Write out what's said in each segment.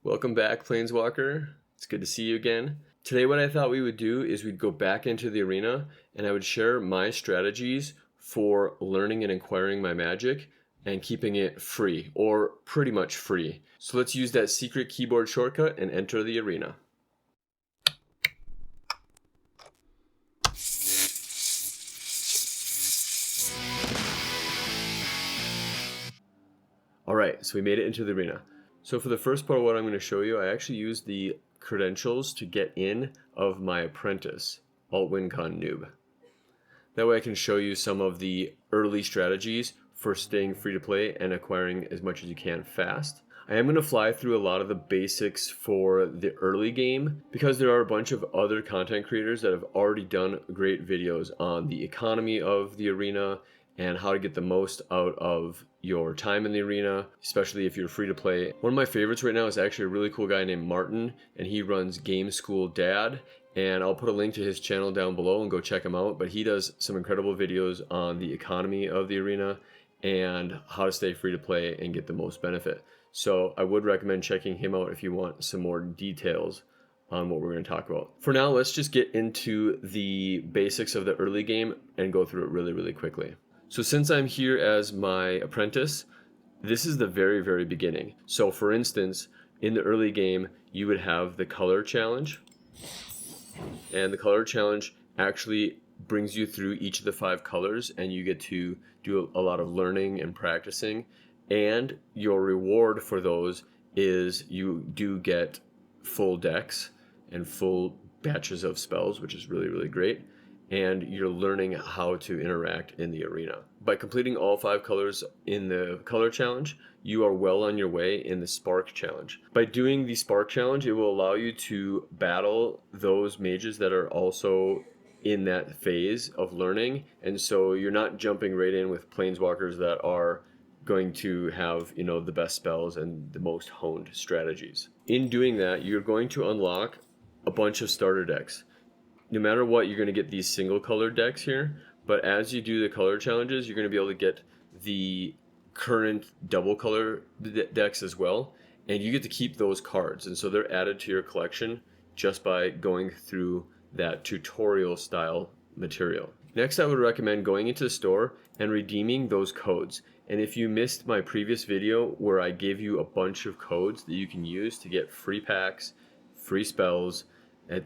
Welcome back, Planeswalker. It's good to see you again. Today what I thought we would do is we'd go back into the arena and I would share my strategies for learning and acquiring my magic and keeping it free, or pretty much free. So let's use that secret keyboard shortcut and enter the arena. Alright, so we made it into the arena. So for the first part of what I'm going to show you, I actually used the credentials to get in of my apprentice, AltWinCon Noob. That way I can show you some of the early strategies for staying free to play and acquiring as much as you can fast. I am going to fly through a lot of the basics for the early game because there are a bunch of other content creators that have already done great videos on the economy of the arena and how to get the most out of your time in the arena, especially if you're free to play. One of my favorites right now is actually a really cool guy named Martin, and he runs Game School Dad, and I'll put a link to his channel down below and go check him out. But he does some incredible videos on the economy of the arena and how to stay free to play and get the most benefit. So I would recommend checking him out if you want some more details on what we're going to talk about. For now, let's just get into the basics of the early game and go through it really quickly. So since I'm here as my apprentice, this is the very beginning. So for instance, in the early game, you would have the color challenge. And the color challenge actually brings you through each of the 5 colors, and you get to do a lot of learning and practicing. And your reward for those is you do get full decks and full batches of spells, which is really great. And you're learning how to interact in the arena. By completing all 5 colors in the color challenge, you are well on your way in the spark challenge. By doing the spark challenge, it will allow you to battle those mages that are also in that phase of learning, and so you're not jumping right in with planeswalkers that are going to have, you know, the best spells and the most honed strategies. In doing that, you're going to unlock a bunch of starter decks. No matter what, you're going to get these single colored decks here, but as you do the color challenges, you're going to be able to get the current double color decks as well, and you get to keep those cards, and so they're added to your collection just by going through that tutorial style material. Next, I would recommend going into the store and redeeming those codes. And if you missed my previous video where I gave you a bunch of codes that you can use to get free packs, free spells,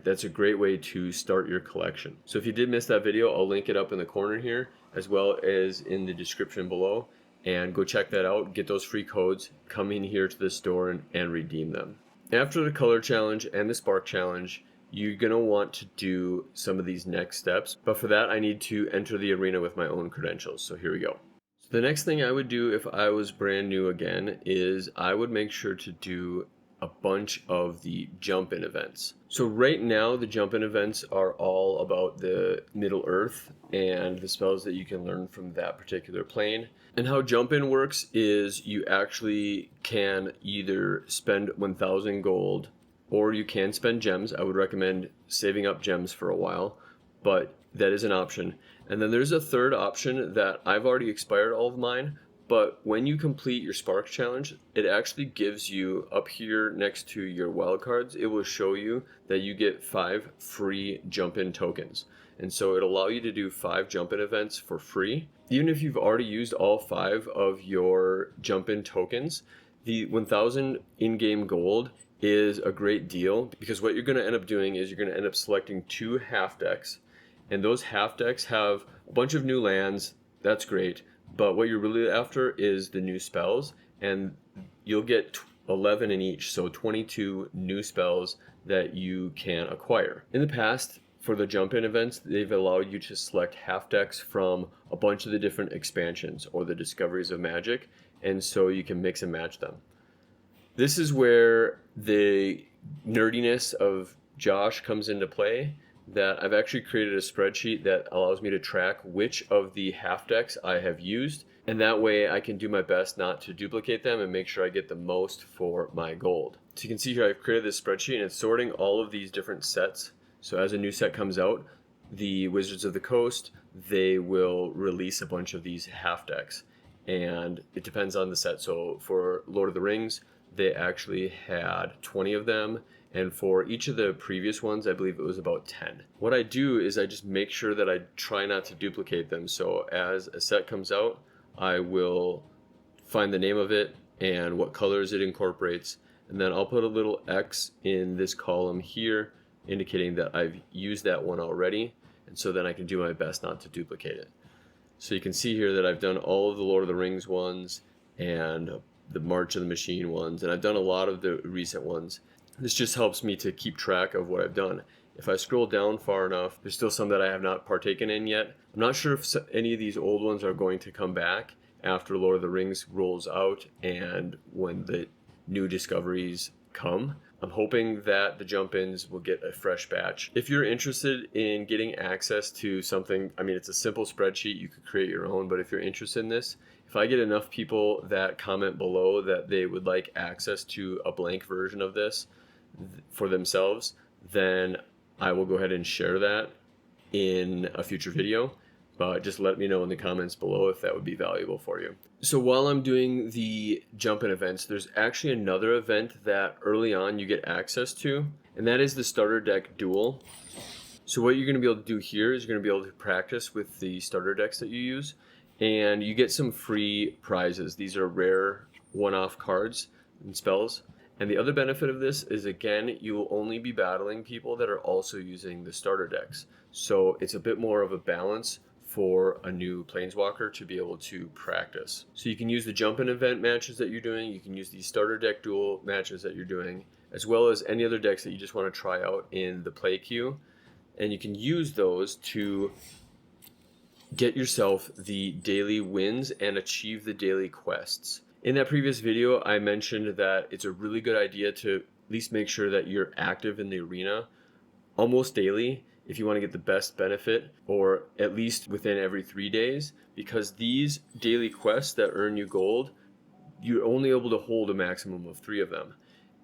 that's a great way to start your collection. So if you did miss that video, I'll link it up in the corner here as well as in the description below, and go check that out, get those free codes, come in here to the store and redeem them. After the color challenge and the spark challenge, you're going to want to do some of these next steps, but for that I need to enter the arena with my own credentials. So here we go. So the next thing I would do if I was brand new again is I would make sure to do a bunch of the jump-in events. So right now the jump-in events are all about the Middle Earth and the spells that you can learn from that particular plane. And how jump-in works is you actually can either spend 1,000 gold or you can spend gems. I would recommend saving up gems for a while, but that is an option. And then there's a third option that I've already expired all of mine, but when you complete your Spark Challenge, it actually gives you, up here next to your wildcards, it will show you that you get 5 free jump-in tokens. And so it'll allow you to do 5 jump-in events for free. Even if you've already used all 5 of your jump-in tokens, the 1,000 in-game gold is a great deal, because what you're going to end up doing is you're going to end up selecting 2 half decks. And those half decks have a bunch of new lands. That's great. But what you're really after is the new spells, and you'll get 11 in each, so 22 new spells that you can acquire. In the past, for the jump-in events, they've allowed you to select half decks from a bunch of the different expansions or the discoveries of magic, and so you can mix and match them. This is where the nerdiness of Josh comes into play, that I've actually created a spreadsheet that allows me to track which of the half decks I have used, and that way I can do my best not to duplicate them and make sure I get the most for my gold. So you can see here I've created this spreadsheet and it's sorting all of these different sets. So as a new set comes out, the Wizards of the Coast, they will release a bunch of these half decks, and it depends on the set. So for Lord of the Rings, they actually had 20 of them. And for each of the previous ones, I believe it was about 10. What I do is I just make sure that I try not to duplicate them. So as a set comes out, I will find the name of it and what colors it incorporates. And then I'll put a little X in this column here, indicating that I've used that one already. And so then I can do my best not to duplicate it. So you can see here that I've done all of the Lord of the Rings ones and the March of the Machine ones, and I've done a lot of the recent ones. This just helps me to keep track of what I've done. If I scroll down far enough, there's still some that I have not partaken in yet. I'm not sure if any of these old ones are going to come back after Lord of the Rings rolls out and when the new discoveries come. I'm hoping that the jump-ins will get a fresh batch. If you're interested in getting access to something, I mean, it's a simple spreadsheet, you could create your own, but if you're interested in this, if I get enough people that comment below that they would like access to a blank version of this for themselves, then I will go ahead and share that in a future video. But just let me know in the comments below if that would be valuable for you. So while I'm doing the jump-in events, there's actually another event that early on you get access to, and that is the starter deck duel. So what you're going to be able to do here is you're going to be able to practice with the starter decks that you use, and you get some free prizes. These are rare one-off cards and spells. And the other benefit of this is, again, you will only be battling people that are also using the starter decks. So it's a bit more of a balance for a new planeswalker to be able to practice. So you can use the jump-in event matches that you're doing, you can use the starter deck duel matches that you're doing, as well as any other decks that you just want to try out in the play queue. And you can use those to get yourself the daily wins and achieve the daily quests. In that previous video, I mentioned that it's a really good idea to at least make sure that you're active in the arena almost daily if you want to get the best benefit, or at least within every 3 days, because these daily quests that earn you gold, you're only able to hold a maximum of 3 of them.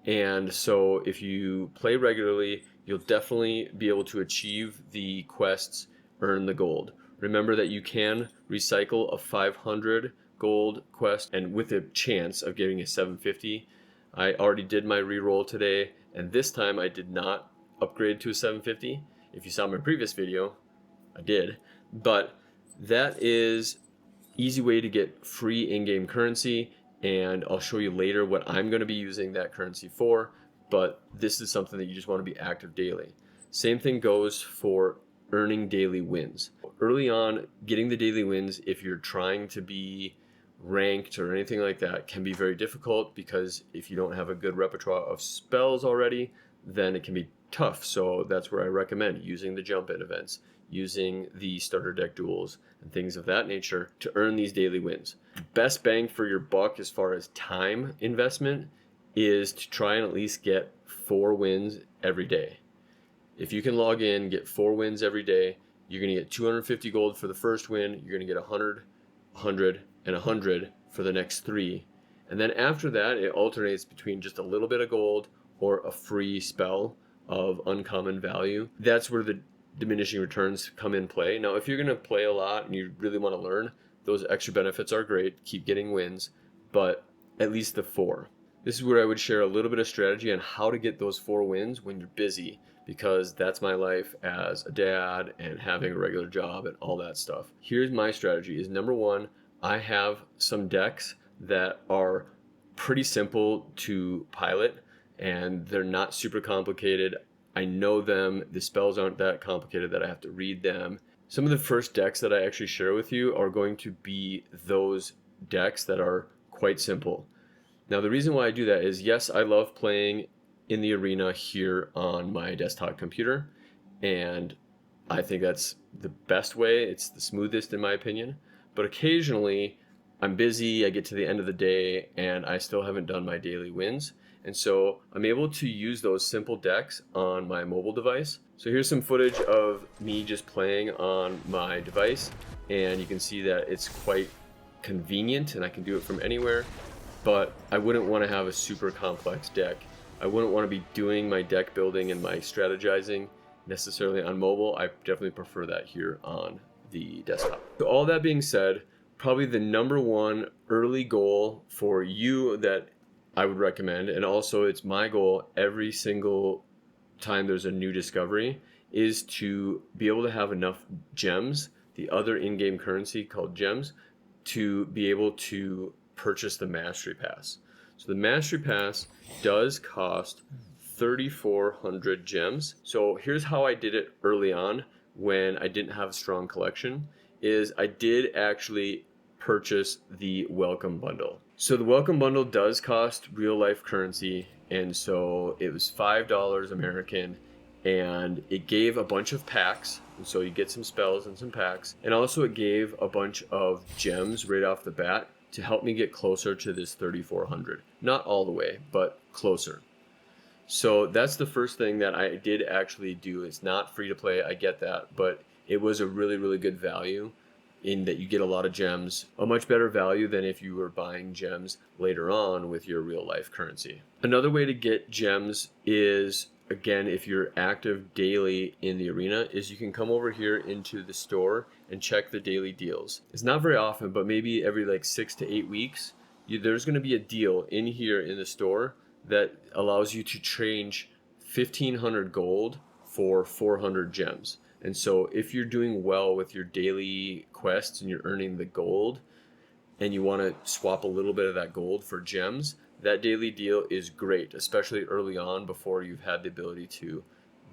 And so if you play regularly, you'll definitely be able to achieve the quests, earn the gold. Remember that you can recycle a 500 gold quest, and with a chance of getting a 750. I already did my reroll today, and this time I did not upgrade to a 750. If you saw my previous video, I did. But that is easy way to get free in-game currency, and I'll show you later what I'm going to be using that currency for, but this is something that you just want to be active daily. Same thing goes for earning daily wins. Early on, getting the daily wins, if you're trying to be ranked or anything like that, can be very difficult, because if you don't have a good repertoire of spells already, then it can be tough. So that's where I recommend using the jump-in events, using the starter deck duels and things of that nature to earn these daily wins. Best bang for your buck as far as time investment is to try and at least get 4 wins every day. If you can log in, get 4 wins every day, you're going to get 250 gold for the first win, you're going to get 100, 100, and 100 for the next 3. And then after that, it alternates between just a little bit of gold or a free spell of uncommon value. That's where the diminishing returns come in play. Now, if you're going to play a lot and you really want to learn, those extra benefits are great. Keep getting wins, but at least the 4. This is where I would share a little bit of strategy on how to get those 4 wins when you're busy, because that's my life as a dad and having a regular job and all that stuff. Here's my strategy is, number 1, I have some decks that are pretty simple to pilot, and they're not super complicated. I know them. The spells aren't that complicated that I have to read them. Some of the first decks that I actually share with you are going to be those decks that are quite simple. Now, the reason why I do that is, yes, I love playing in the arena here on my desktop computer, and I think that's the best way. It's the smoothest in my opinion. But occasionally I'm busy, I get to the end of the day, and I still haven't done my daily wins. And so I'm able to use those simple decks on my mobile device. So here's some footage of me just playing on my device, and you can see that it's quite convenient and I can do it from anywhere, but I wouldn't want to have a super complex deck. I wouldn't want to be doing my deck building and my strategizing necessarily on mobile. I definitely prefer that here on the desktop. So all that being said, probably the number one early goal for you that I would recommend. And also it's my goal every single time there's a new discovery is to be able to have enough gems, the other in-game currency called gems, to be able to purchase the Mastery Pass. So the Mastery Pass does cost 3,400 gems. So here's how I did it early on when I didn't have a strong collection, is I did actually purchase the Welcome Bundle. So the Welcome Bundle does cost real life currency, and so it was $5 American, and it gave a bunch of packs, and so you get some spells and some packs, and also it gave a bunch of gems right off the bat to help me get closer to this 3,400. Not all the way, but closer. So that's the first thing that I did actually do. It's not free to play, I get that, but it was a really, really good value in that you get a lot of gems, a much better value than if you were buying gems later on with your real life currency. Another way to get gems is, again, if you're active daily in the arena, is you can come over here into the store and check the daily deals. It's not very often, but maybe every like 6 to 8 weeks, there's going to be a deal in here in the store that allows you to change 1,500 gold for 400 gems. And so if you're doing well with your daily quests and you're earning the gold and you want to swap a little bit of that gold for gems, that daily deal is great, especially early on before you've had the ability to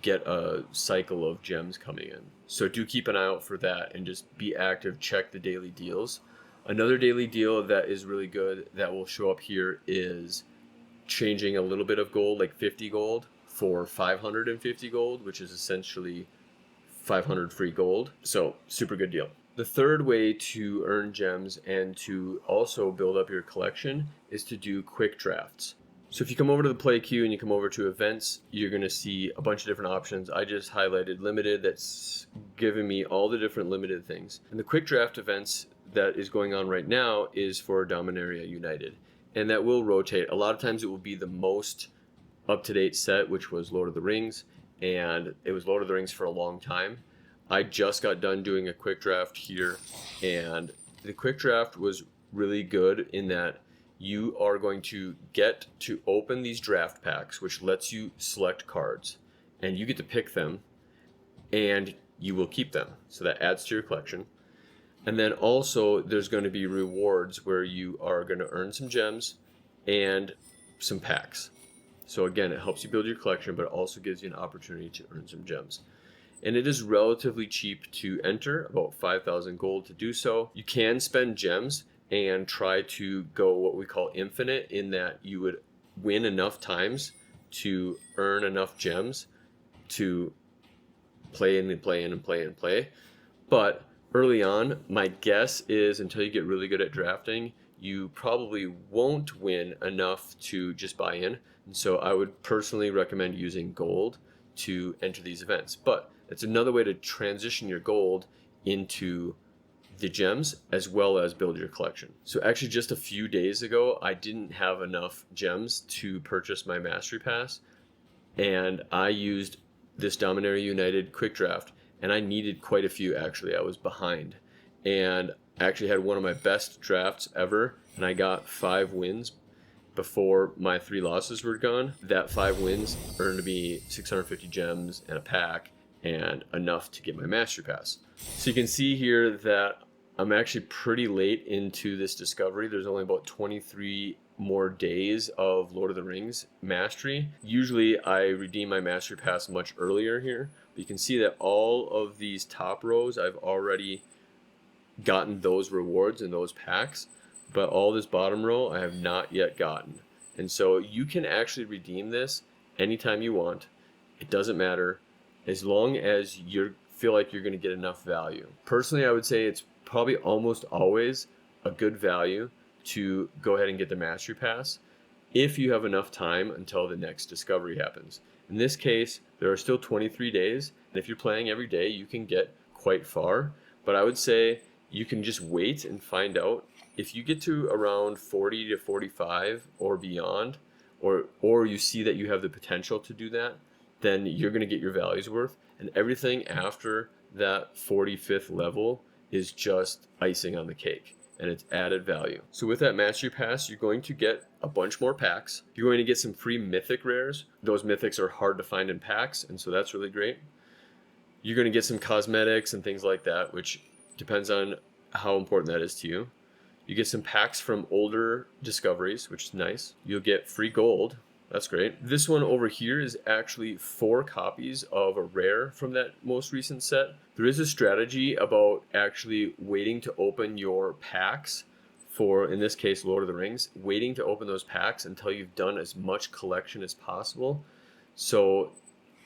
get a cycle of gems coming in. So do keep an eye out for that and just be active, check the daily deals. Another daily deal that is really good that will show up here is changing a little bit of gold, like 50 gold for 550 gold, which is essentially 500 free gold. So super good deal. The third way to earn gems and to also build up your collection is to do quick drafts. So if you come over to the play queue and you come over to events, you're going to see a bunch of different options. I just highlighted limited, that's giving me all the different limited things. And the quick draft events that is going on right now is for Dominaria United. And that will rotate. A lot of times it will be the most up-to-date set, which was Lord of the Rings. And it was Lord of the Rings for a long time. I just got done doing a quick draft here, and the quick draft was really good in that you are going to get to open these draft packs, which lets you select cards, and you get to pick them, and you will keep them. So that adds to your collection. And then also there's going to be rewards where you are going to earn some gems and some packs. So again, it helps you build your collection, but it also gives you an opportunity to earn some gems. And it is relatively cheap to enter, about 5,000 gold to do so. You can spend gems and try to go what we call infinite, in that you would win enough times to earn enough gems to play and play and play and play. But early on, my guess is until you get really good at drafting, you probably won't win enough to just buy in. And so I would personally recommend using gold to enter these events. But it's another way to transition your gold into the gems as well as build your collection. So actually just a few days ago, I didn't have enough gems to purchase my Mastery Pass, and I used this Dominaria United quick draft, and I needed quite a few actually. I was behind, and I actually had one of my best drafts ever, and I got 5 wins before my 3 losses were gone. That 5 wins earned me 650 gems and a pack, and enough to get my Mastery Pass. So you can see here that I'm actually pretty late into this discovery. There's only about 23 more days of Lord of the Rings Mastery. Usually I redeem my Mastery Pass much earlier here, but you can see that all of these top rows I've already gotten those rewards and those packs, but all this bottom row I have not yet gotten. And so you can actually redeem this anytime you want. It doesn't matter, as long as you feel like you're going to get enough value. Personally, I would say it's probably almost always a good value to go ahead and get the Mastery Pass if you have enough time until the next discovery happens. In this case, there are still 23 days, and if you're playing every day, you can get quite far. But I would say you can just wait and find out. If you get to around 40 to 45 or beyond, or you see that you have the potential to do that, then you're going to get your value's worth. And everything after that 45th level is just icing on the cake. and it's added value. So with that Mastery Pass, you're going to get a bunch more packs. You're going to get some free mythic rares. Those mythics are hard to find in packs, and so that's really great. You're going to get some cosmetics and things like that, which depends on how important that is to you. You get some packs from older discoveries, which is nice. You'll get free gold. That's great. This one over here is actually 4 copies of a rare from that most recent set. There is a strategy about actually waiting to open your packs for, in this case, Lord of the Rings, waiting to open those packs until you've done as much collection as possible. So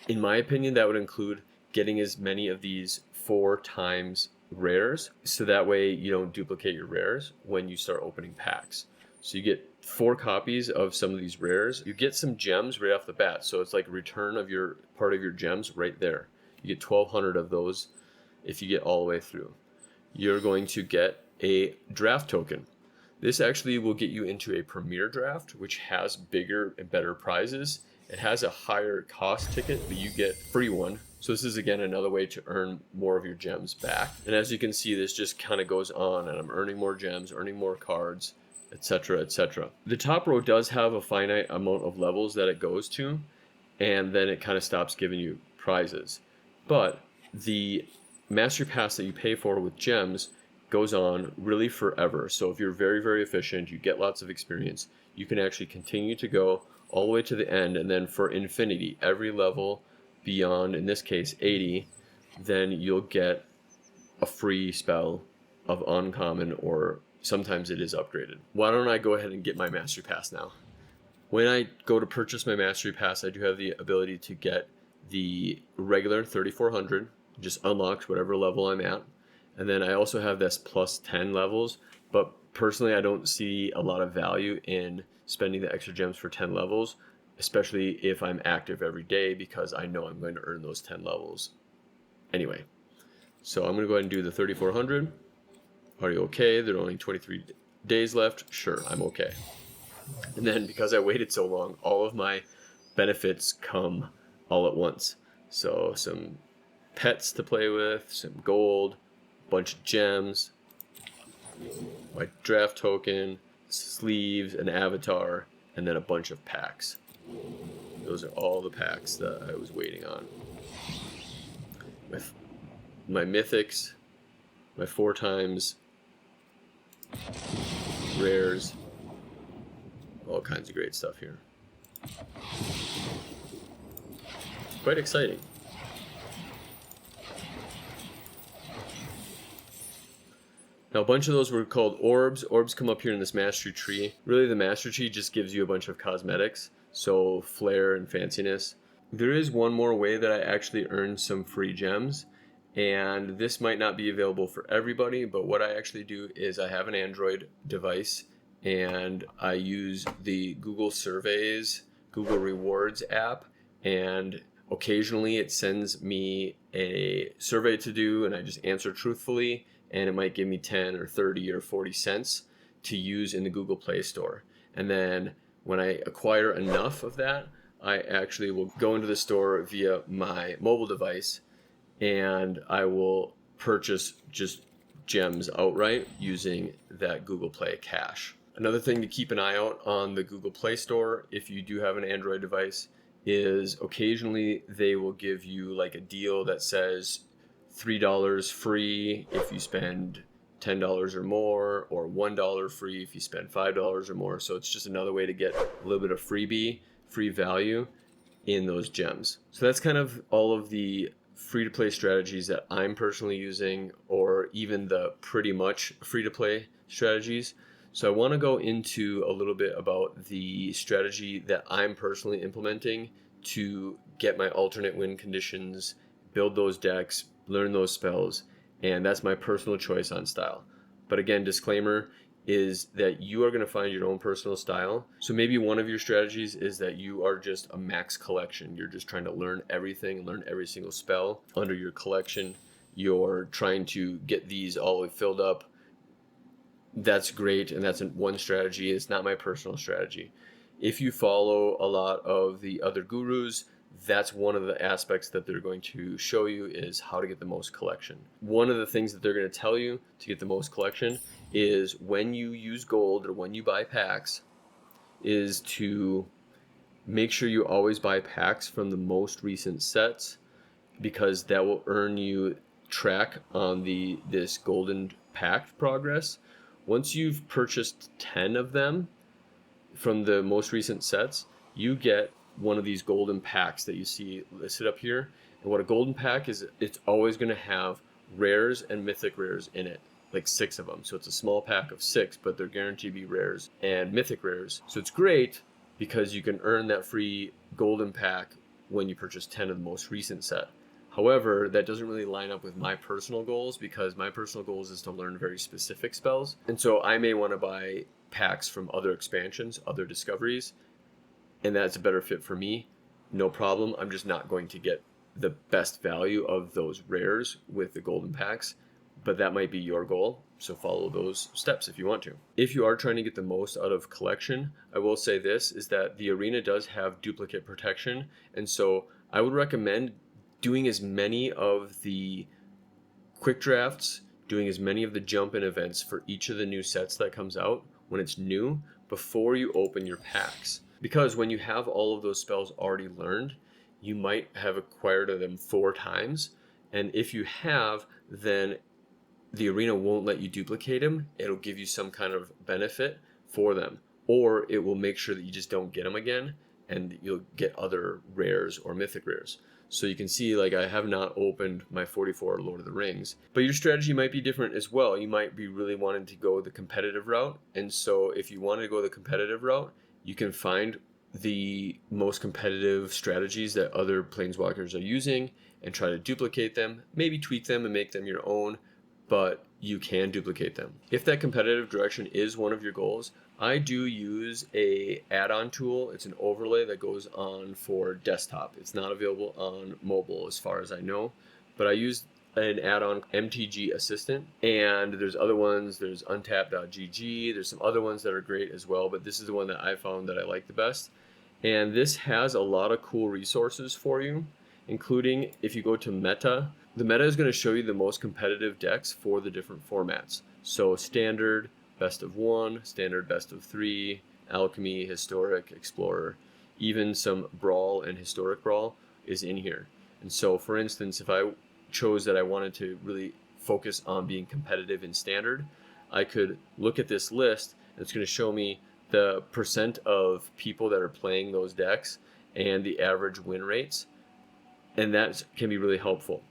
in my opinion, that would include getting as many of these 4 times rares, so that way you don't duplicate your rares when you start opening packs. So you get 4 copies of some of these rares. You get some gems right off the bat, so it's like a return of your part of your gems right there. You get 1,200 of those if you get all the way through. You're going to get a draft token. This actually will get you into a premier draft, which has bigger and better prizes. It has a higher cost ticket, but you get free one. So this is again another way to earn more of your gems back. And as you can see, this just kind of goes on, and I'm earning more gems, earning more cards, etc., etc. The top row does have a finite amount of levels that it goes to, and then it kind of stops giving you prizes. But the Mastery Pass that you pay for with gems goes on really forever. So if you're very, very efficient, you get lots of experience, you can actually continue to go all the way to the end, and then for infinity, every level beyond, in this case, 80, then you'll get a free spell of uncommon, or sometimes it is upgraded. Why don't I go ahead and get my Mastery Pass now? When I go to purchase my Mastery Pass, I do have the ability to get the regular 3,400, just unlocks whatever level I'm at. And then I also have this plus 10 levels, but personally I don't see a lot of value in spending the extra gems for 10 levels, especially if I'm active every day, because I know I'm going to earn those 10 levels anyway. So I'm going to go ahead and do the 3,400. Are you okay? There are only 23 days left. Sure, I'm okay. And then because I waited so long, all of my benefits come all at once. So some pets to play with, some gold, a bunch of gems, my draft token, sleeves, an avatar, and then a bunch of packs. Those are all the packs that I was waiting on. My mythics, my 4 times rares, all kinds of great stuff here. Quite exciting. Now a bunch of those were called orbs. Orbs come up here in this mastery tree. Really the mastery tree just gives you a bunch of cosmetics, so flair and fanciness. There is one more way that I actually earned some free gems, and this might not be available for everybody, but what I actually do is I have an Android device and I use the Google Surveys, Google Rewards app, and occasionally it sends me a survey to do and I just answer truthfully, and it might give me 10 or 30 or 40 cents to use in the Google Play Store. And then when I acquire enough of that, I actually will go into the store via my mobile device and I will purchase just gems outright using that Google Play Cash. Another thing to keep an eye out on the Google Play Store, if you do have an Android device, is occasionally they will give you like a deal that says $3 free if you spend $10 or more, or $1 free if you spend $5 or more. So it's just another way to get a little bit of free value in those gems. So that's kind of all of the free-to-play strategies that I'm personally using, or even the pretty much free-to-play strategies. So I want to go into a little bit about the strategy that I'm personally implementing to get my alternate win conditions, build those decks, learn those spells, and that's my personal choice on style. But again, disclaimer is that you are going to find your own personal style. So maybe one of your strategies is that you are just a max collection. You're just trying to learn everything, learn every single spell under your collection. You're trying to get these all filled up. That's great, and that's one strategy. It's not my personal strategy. If you follow a lot of the other gurus, that's one of the aspects that they're going to show you is how to get the most collection. One of the things that they're going to tell you to get the most collection is when you use gold or when you buy packs, is to make sure you always buy packs from the most recent sets, because that will earn you track on this golden pack progress. Once you've purchased 10 of them from the most recent sets, you get one of these golden packs that you see listed up here. And what a golden pack is, it's always going to have rares and mythic rares in it, like 6 of them. So it's a small pack of 6, but they're guaranteed to be rares and mythic rares. So it's great because you can earn that free golden pack when you purchase 10 of the most recent set. However, that doesn't really line up with my personal goals, because my personal goals is to learn very specific spells. And so I may want to buy packs from other expansions, other discoveries, and that's a better fit for me. No problem. I'm just not going to get the best value of those rares with the golden packs, but that might be your goal. So follow those steps if you want to. If you are trying to get the most out of collection, I will say this, is that the arena does have duplicate protection. And so I would recommend doing as many of the quick drafts, doing as many of the jump-in events for each of the new sets that comes out when it's new before you open your packs. Because when you have all of those spells already learned, you might have acquired them 4 times. And if you have, then the arena won't let you duplicate them. It'll give you some kind of benefit for them. Or it will make sure that you just don't get them again, and you'll get other rares or mythic rares. So you can see, like, I have not opened my 44 Lord of the Rings. But your strategy might be different as well. You might be really wanting to go the competitive route. And so if you want to go the competitive route, you can find the most competitive strategies that other planeswalkers are using and try to duplicate them, maybe tweak them and make them your own, but you can duplicate them. If that competitive direction is one of your goals, I do use a add-on tool. It's an overlay that goes on for desktop. It's not available on mobile as far as I know, but I use an add-on MTG Assistant, and there's other ones. There's untap.gg. There's some other ones that are great as well, but this is the one that I found that I like the best. And this has a lot of cool resources for you, including if you go to meta. The meta is going to show you the most competitive decks for the different formats. So standard, best of 1, standard, best of 3, alchemy, historic, explorer, even some brawl and historic brawl is in here. And so, for instance, if I chose that I wanted to really focus on being competitive in standard, I could look at this list, and it's going to show me the percent of people that are playing those decks and the average win rates, and that can be really helpful.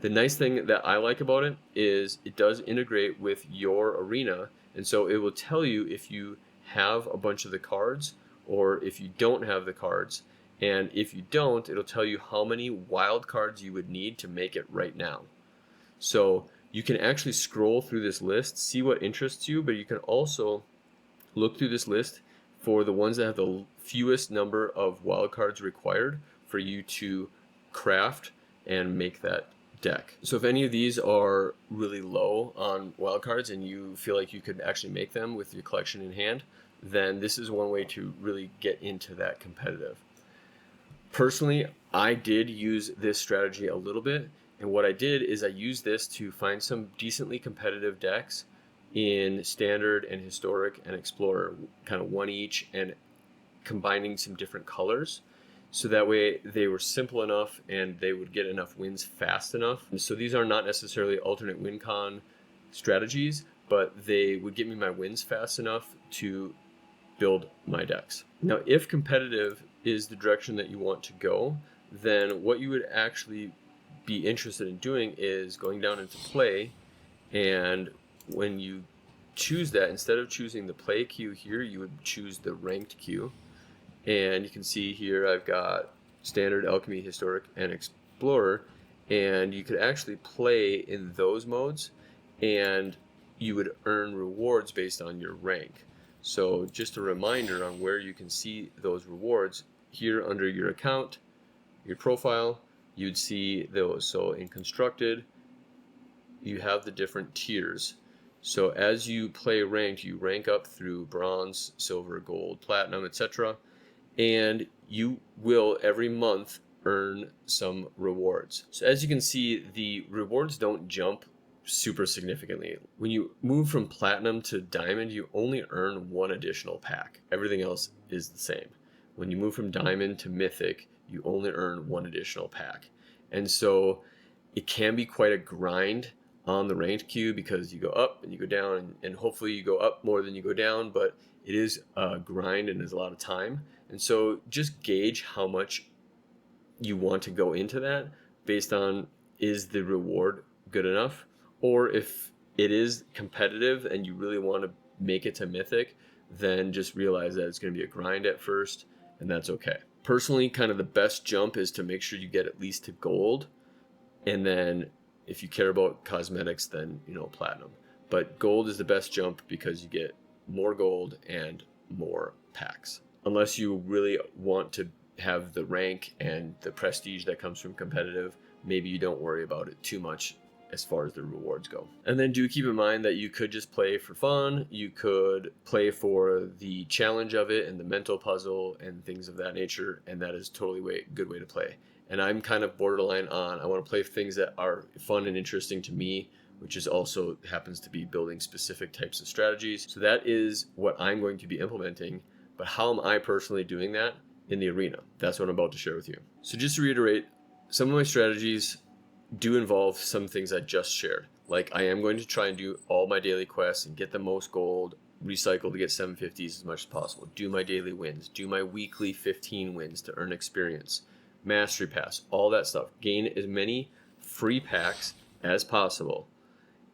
The nice thing that I like about it is it does integrate with your arena, and so it will tell you if you have a bunch of the cards or if you don't have the cards. And if you don't, it'll tell you how many wild cards you would need to make it right now. So you can actually scroll through this list, see what interests you, but you can also look through this list for the ones that have the fewest number of wild cards required for you to craft and make that deck. So if any of these are really low on wild cards and you feel like you could actually make them with your collection in hand, then this is one way to really get into that competitive. Personally, I did use this strategy a little bit, and what I did is I used this to find some decently competitive decks in standard and historic and explorer, kind of one each, and combining some different colors. So that way they were simple enough and they would get enough wins fast enough. And so these are not necessarily alternate win con strategies, but they would get me my wins fast enough to build my decks. Now, if competitive is the direction that you want to go, then what you would actually be interested in doing is going down into play, and when you choose that, instead of choosing the play queue here, you would choose the ranked queue. And you can see here I've got standard, alchemy, historic, and explorer, and you could actually play in those modes and you would earn rewards based on your rank. So just a reminder on where you can see those rewards, here under your account, your profile, you'd see those. So in constructed, you have the different tiers. So as you play ranked, you rank up through bronze, silver, gold, platinum, etc. And you will every month earn some rewards. So as you can see, the rewards don't jump super significantly. When you move from platinum to diamond, you only earn one additional pack. Everything else is the same. When you move from diamond to mythic, you only earn one additional pack. And so it can be quite a grind on the ranked queue because you go up and you go down, and hopefully you go up more than you go down, but it is a grind and is a lot of time. And so just gauge how much you want to go into that based on, is the reward good enough? Or if it is competitive and you really want to make it to mythic, then just realize that it's going to be a grind at first, and that's okay. Personally, kind of the best jump is to make sure you get at least to gold, and then if you care about cosmetics, then platinum. But gold is the best jump because you get more gold and more packs. Unless you really want to have the rank and the prestige that comes from competitive, maybe you don't worry about it too much as far as the rewards go. And then do keep in mind that you could just play for fun. You could play for the challenge of it and the mental puzzle and things of that nature, and that is totally a good way to play. And I'm kind of borderline on, I want to play things that are fun and interesting to me, which is also happens to be building specific types of strategies. So that is what I'm going to be implementing. But how am I personally doing that in the arena? That's what I'm about to share with you. So just to reiterate, some of my strategies do involve some things I just shared. Like I am going to try and do all my daily quests and get the most gold, recycle to get 750s as much as possible, do my daily wins, do my weekly 15 wins to earn experience, mastery pass, all that stuff. Gain as many free packs as possible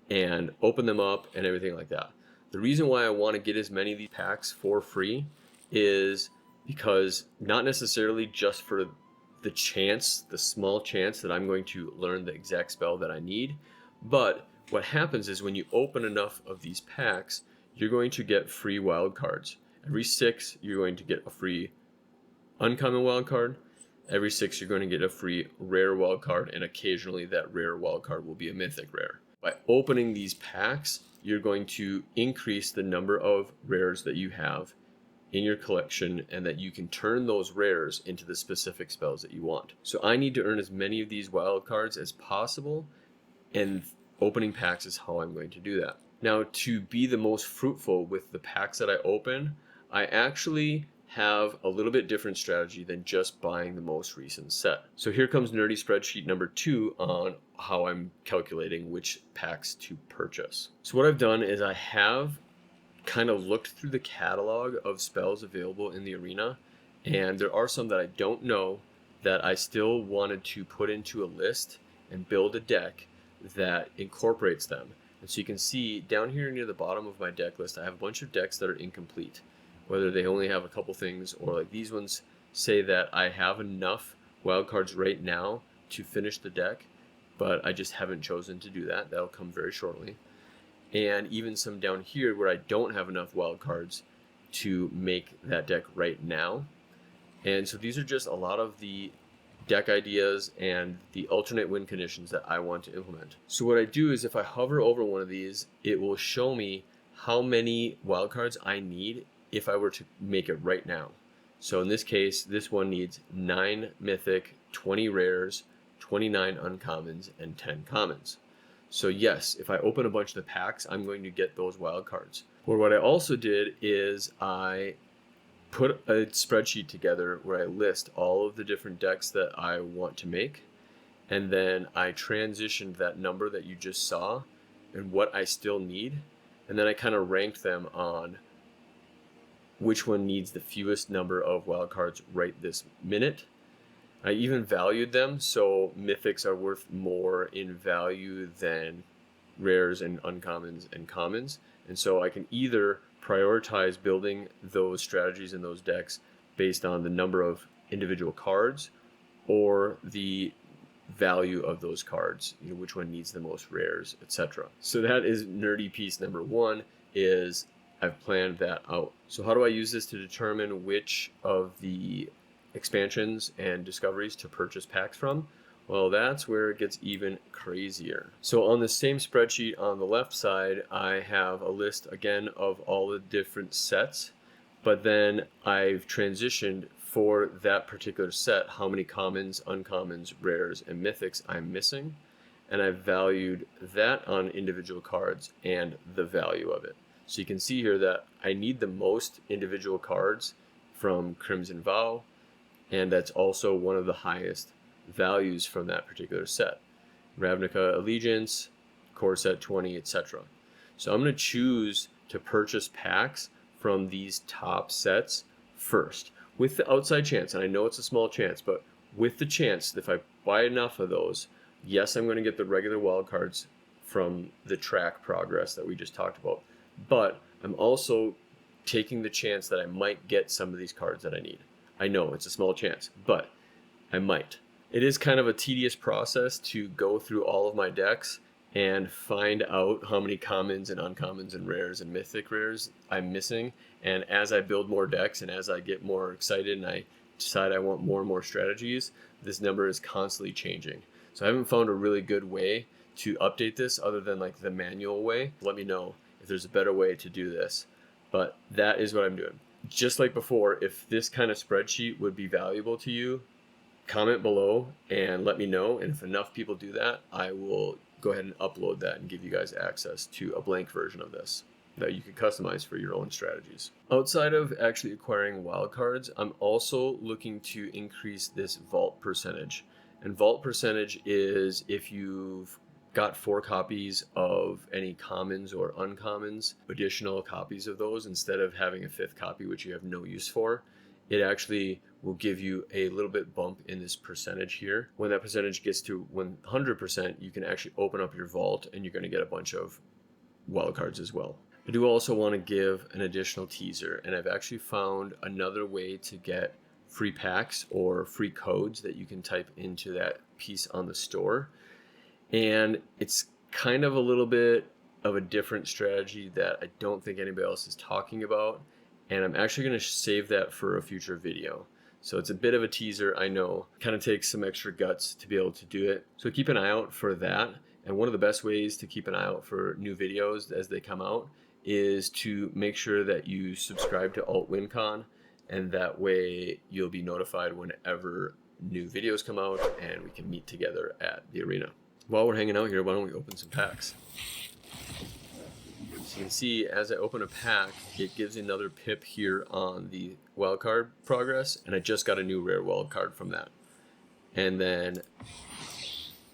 and open them up and everything like that. The reason why I want to get as many of these packs for free is because not necessarily just for the chance, the small chance that I'm going to learn the exact spell that I need, but what happens is when you open enough of these packs, you're going to get free wild cards. Every 6, you're going to get a free uncommon wild card. Every 6, you're going to get a free rare wild card, and occasionally that rare wild card will be a mythic rare. By opening these packs, you're going to increase the number of rares that you have in your collection, and that you can turn those rares into the specific spells that you want. So I need to earn as many of these wild cards as possible, and opening packs is how I'm going to do that. Now, to be the most fruitful with the packs that I open, I actually have a little bit different strategy than just buying the most recent set. So here comes nerdy spreadsheet number 2 on how I'm calculating which packs to purchase. So what I've done is I have kind of looked through the catalog of spells available in the arena, and there are some that I don't know that I still wanted to put into a list and build a deck that incorporates them. And so you can see down here near the bottom of my deck list, I have a bunch of decks that are incomplete, whether they only have a couple things, or like these ones say that I have enough wildcards right now to finish the deck, but I just haven't chosen to do that. That'll come very shortly. And even some down here where I don't have enough wild cards to make that deck right now. And so these are just a lot of the deck ideas and the alternate win conditions that I want to implement. So what I do is if I hover over one of these, it will show me how many wild cards I need if I were to make it right now. So in this case, this one needs 9 mythic, 20 rares, 29 uncommons, and 10 commons. So yes, if I open a bunch of the packs, I'm going to get those wild cards. Or what I also did is I put a spreadsheet together where I list all of the different decks that I want to make, and then I transitioned that number that you just saw and what I still need, and then I kind of ranked them on which one needs the fewest number of wild cards right this minute. I even valued them, so mythics are worth more in value than rares and uncommons and commons. And so I can either prioritize building those strategies in those decks based on the number of individual cards or the value of those cards, which one needs the most rares, etc. So that is nerdy piece number 1, is I've planned that out. So how do I use this to determine which of the expansions and discoveries to purchase packs from? Well, that's where it gets even crazier. So on the same spreadsheet on the left side, I have a list again of all the different sets, but then I've transitioned for that particular set how many commons, uncommons, rares, and mythics I'm missing. and I've valued that on individual cards and the value of it. So you can see here that I need the most individual cards from Crimson Vow, and that's also one of the highest values from that particular set. Ravnica Allegiance, Core Set 20, etc. So I'm going to choose to purchase packs from these top sets first, with the outside chance, and I know it's a small chance, but with the chance that if I buy enough of those, yes, I'm going to get the regular wildcards from the track progress that we just talked about, but I'm also taking the chance that I might get some of these cards that I need. I know it's a small chance, but I might. It is kind of a tedious process to go through all of my decks and find out how many commons and uncommons and rares and mythic rares I'm missing. And as I build more decks and as I get more excited and I decide I want more and more strategies, this number is constantly changing. So I haven't found a really good way to update this other than like the manual way. Let me know if there's a better way to do this. But that is what I'm doing. Just like before, if this kind of spreadsheet would be valuable to you, comment below and let me know. And if enough people do that, I will go ahead and upload that and give you guys access to a blank version of this that you can customize for your own strategies. Outside of actually acquiring wildcards, I'm also looking to increase this vault percentage. And vault percentage is if you've got 4 copies of any commons or uncommons, additional copies of those, instead of having a 5th copy which you have no use for, it actually will give you a little bit bump in this percentage here. When that percentage gets to 100%, you can actually open up your vault and you're going to get a bunch of wildcards as well. I do also want to give an additional teaser, and I've actually found another way to get free packs or free codes that you can type into that piece on the store. And it's kind of a little bit of a different strategy that I don't think anybody else is talking about. And I'm actually going to save that for a future video. So it's a bit of a teaser, I know. Kind of takes some extra guts to be able to do it. So keep an eye out for that. And one of the best ways to keep an eye out for new videos as they come out is to make sure that you subscribe to AltWinCon, and that way you'll be notified whenever new videos come out and we can meet together at the arena. While we're hanging out here, why don't we open some packs? So you can see as I open a pack, it gives another pip here on the wildcard progress, and I just got a new rare wildcard from that. And then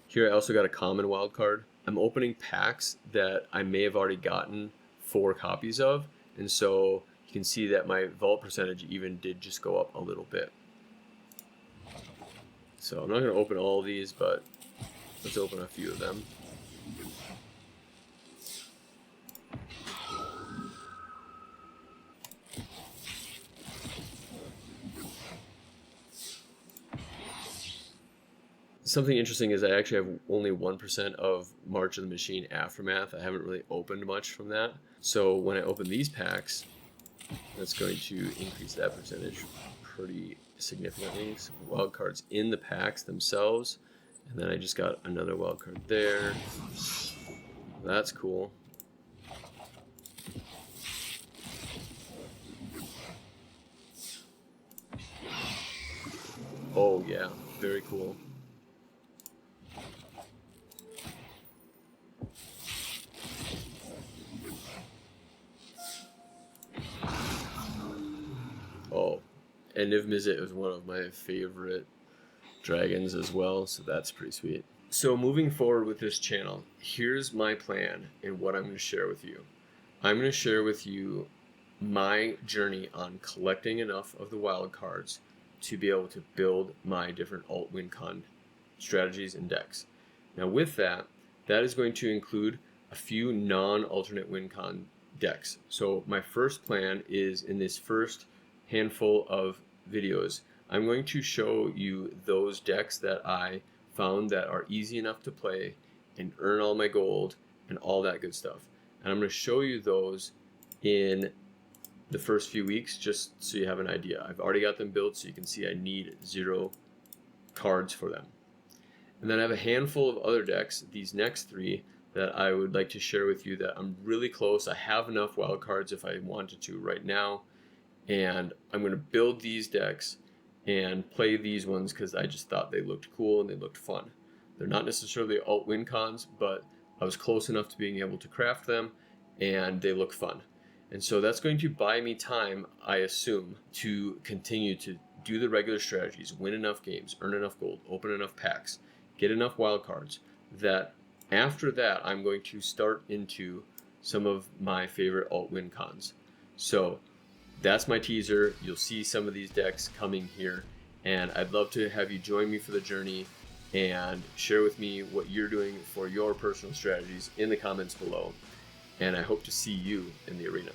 here I also got a common wildcard. I'm opening packs that I may have already gotten 4 copies of, and so you can see that my vault percentage even did just go up a little bit. So I'm not going to open all of these, but let's open a few of them. Something interesting is I actually have only 1% of March of the Machine Aftermath. I haven't really opened much from that. So when I open these packs, that's going to increase that percentage pretty significantly. So wild cards in the packs themselves. And then I just got another wild card there. That's cool. Oh yeah, very cool. Oh, and Niv Mizzet is one of my favorite dragons as well, so that's pretty sweet. So moving forward with this channel, here's my plan and what I'm going to share with you. I'm going to share with you my journey on collecting enough of the wild cards to be able to build my different AltWinCon strategies and decks. Now with that, that is going to include a few non-alternate WinCon decks. So my first plan is in this first handful of videos, I'm going to show you those decks that I found that are easy enough to play and earn all my gold and all that good stuff. And I'm going to show you those in the first few weeks just so you have an idea. I've already got them built, so you can see I need 0 cards for them. And then I have a handful of other decks, these next 3, that I would like to share with you that I'm really close. I have enough wild cards if I wanted to right now. And I'm going to build these decks and play these ones because I just thought they looked cool and they looked fun. They're not necessarily alt-win cons, but I was close enough to being able to craft them, and they look fun. And so that's going to buy me time, I assume, to continue to do the regular strategies, win enough games, earn enough gold, open enough packs, get enough wildcards, that after that I'm going to start into some of my favorite alt-win cons. So that's my teaser. You'll see some of these decks coming here, and I'd love to have you join me for the journey and share with me what you're doing for your personal strategies in the comments below. And I hope to see you in the arena.